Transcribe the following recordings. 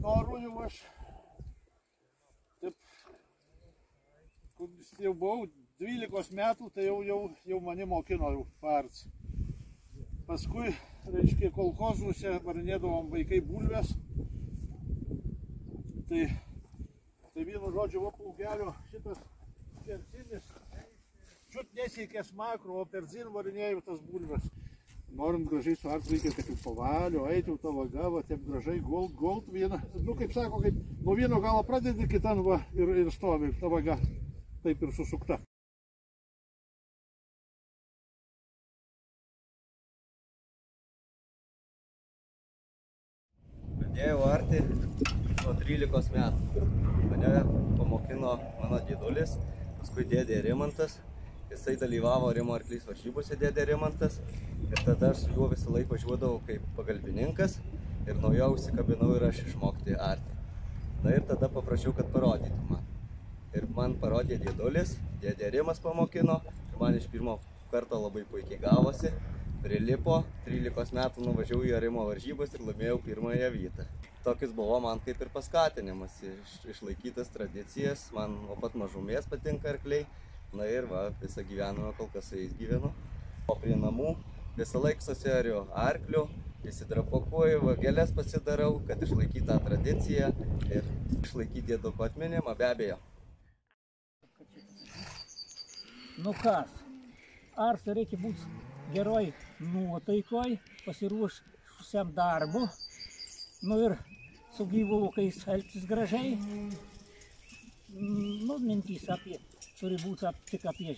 noru jau aš. Taip, jau buvau 12 metų, tai jau mane mokino jau parts. Paskui, reiškia, kolchozuose varinėdavom vaikai bulves. Tai vienu žodžiu, plūgelio šitas perzinis, čiut nesiekė smakro, o perzin varinėjau tas bulves. Norint gražiai suart, reikia, kad jau pavalio, eitų ta vaga, va, taip gražiai gold vieną. Nu, kaip sako, kaip nuo vieno galo pradedi, kitan va ir stovi ta vaga, taip ir susukta. Pradėjau arti nuo 13 metų. Mane pamokino mano dėdulis, paskui dėdė Rimantas. Jisai dalyvavo Rimo arklys varžybose, dėdė Rimantas. Ir tada aš su juo visą laiką važiuodavau kaip pagalbininkas. Ir nuo jo užsikabinau ir aš išmokti arti. Na ir tada paprašiau, kad parodytų man. Ir man parodė dėdulis, dėdė Rimas pamokino. Ir man iš pirmo karto labai puikiai gavosi. Prilipo, 13 metų nuvažiavau į Rimo varžybas ir laimėjau pirmąją vietą. Tokis buvo man kaip ir paskatinimas, išlaikytas tradicijas, man nuo pat mažumės patinka arkliai. Na ir va, visą gyvenimą kol kas su jais gyvenu. O prie namų visą laiką susiariu arklių, įsidrapakuoju, gėles pasidarau, kad išlaikyti tą tradiciją ir išlaikyti dėdukų atminimą, be abejo. Nu kas, arti reikia būti geroj nuotaikoj, pasiruošusiam darbu, nu ir su gyvulukais elgtis gražiai. Nu, mintys apie, turi būti tik apie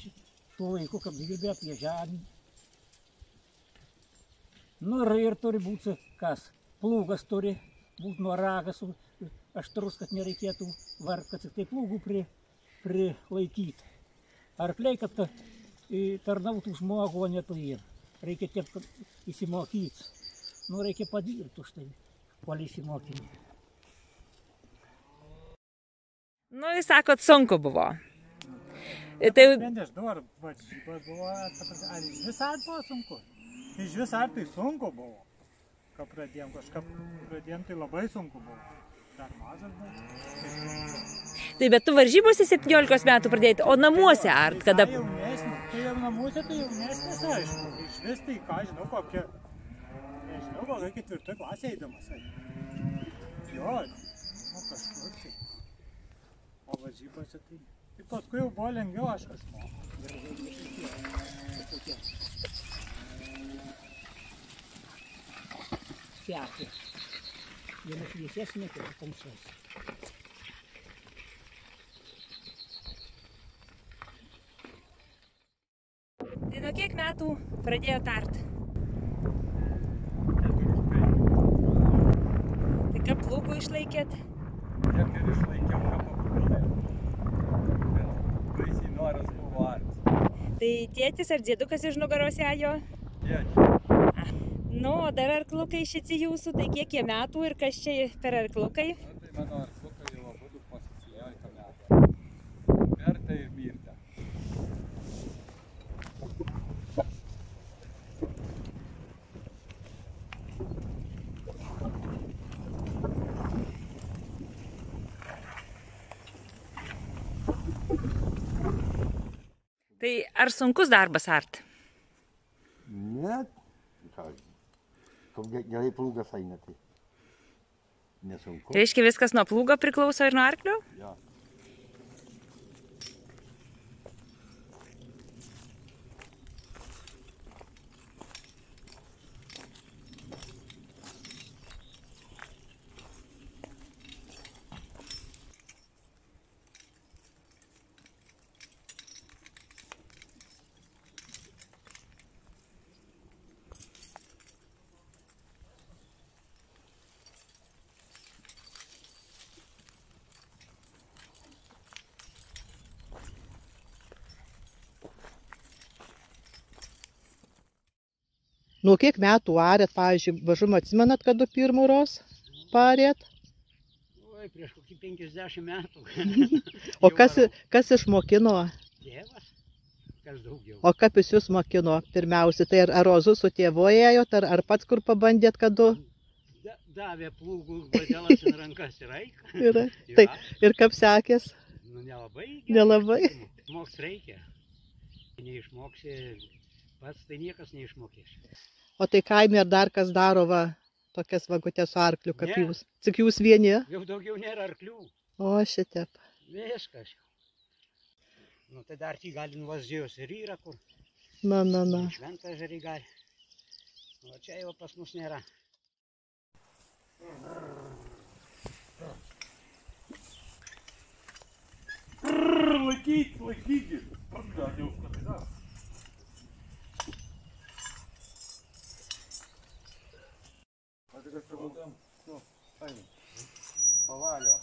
tuo laiku, kaip gyvybė apie žemę. Nu ir turi būti kas, plūgas turi būti nuo ragas aštrus, kad nereikėtų vargt, kad tik tai plūgų prilaikyti. Arkliai, kad tarnautų žmogų, o ne tu jiem. Reikia taip, kad įsimokyti. Nu, reikia padirbti už tai, kol įsimokyti. Nu, jūs sakot, sunku buvo. Tai... Prieš dabar varžybas buvo, ar iš vis art buvo sunku? Iš vis art tai sunku buvo. Ką pradėjom, tai labai sunku buvo. Dar mažas buvo. Tai bet tu varžybose 17 metų pradėjai, o namuose art, kada... Tai jau namuose tai jaunesnis, aišku. Iš vis tai, ką žinau, kokia... Nežinau, kokia 4 klasė eidamas. Jo, nu kažkur tai. O varžybose tai... Tai paskui jau buvo lengviau, aš kažko. Kiekį. Viena šviesesnė, kita tamsesnė. Tai nuo kiek metų pradėjot art? 4. Tai ką plūgų išlaikėt? Tiek ir išlaikiau, ką paplūdėjau. Bet baisiai noras buvo art. Tai tėtis ar dėdukas iš nugaros ėjo? Tėtis. Nu, o dar arklukai šici jūsų, tai kiek jie metų ir kas čia per arklukai? Na, tai mano arklukai jau abudu po 17 metų. Berta ir Mirta. Tai ar sunkus darbas art? Ne, gerai plūgas eina, tai nesunku. Reiškia, viskas nuo plūgo priklauso ir nuo arklio? Ja. Nuo kiek metų arėt, pavyzdžiui, važumą atsimenat, kada pirmuros parėt? Oi, prieš kokį 50 metų. O kas išmokino? Tėvas, kas daugiau. O kaip jūs mokino pirmiausia? Tai ar rozu su tėvu ėjot, ar pats kur pabandėt, kada? davė plūgų badelas į rankas ir eik. Yra. Tai ir kaip sekės? Nu, nelabai. Nelabai. Moks reikia. Neišmoksi, pats tai niekas neišmokės. O tai kaime ir dar kas daro va tokias vagutės su arkliu, kaip Ne. jūs? Tik jūs vieni? Jau daugiau nėra arklių. O šitep. Viskas jau. Nu, tai dar tik gali nuvažiuos ir yra kur. Na. Šventą žarį gali. O čia jau pas mus nėra. Laikykit. Pradėjau skatiną. Pažiūrėk, čia būtent, pavalio.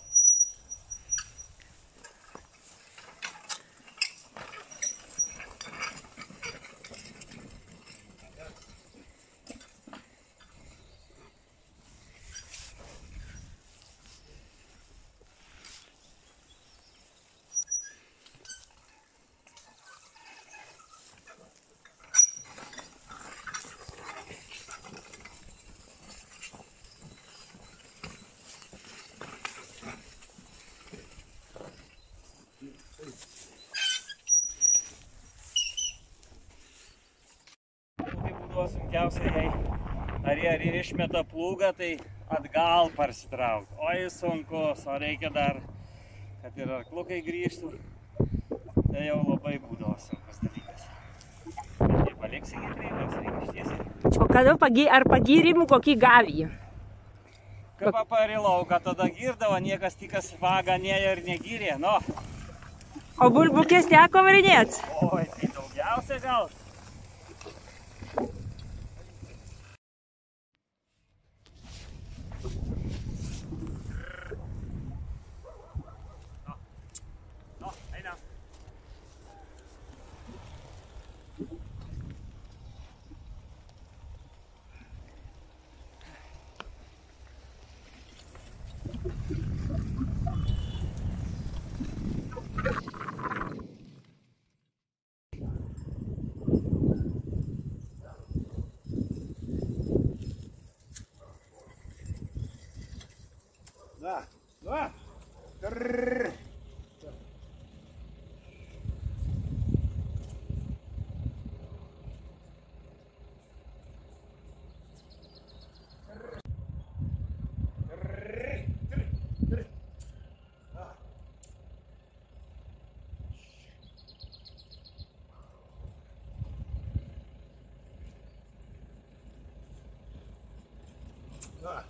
Tai būdavo sunkiausia, jei ar išmeta plūgą, tai atgal parsitraukti. Oi sunkus, o reikia dar, kad ir arkliukai grįžtų. Tai jau labai būdavo sunkus dalykas. Bet nepaliksi gyvybės, reikia ištiesi. O kada ar pagyrimų kokį gavį? Kaip papari lauką, tada girdavo, niekas tikas vagą nėjo ir negyrė. Nu, O bulbukės teko varinėt? oi, tai daugiausia gal. Nu, einam. Na. Ah.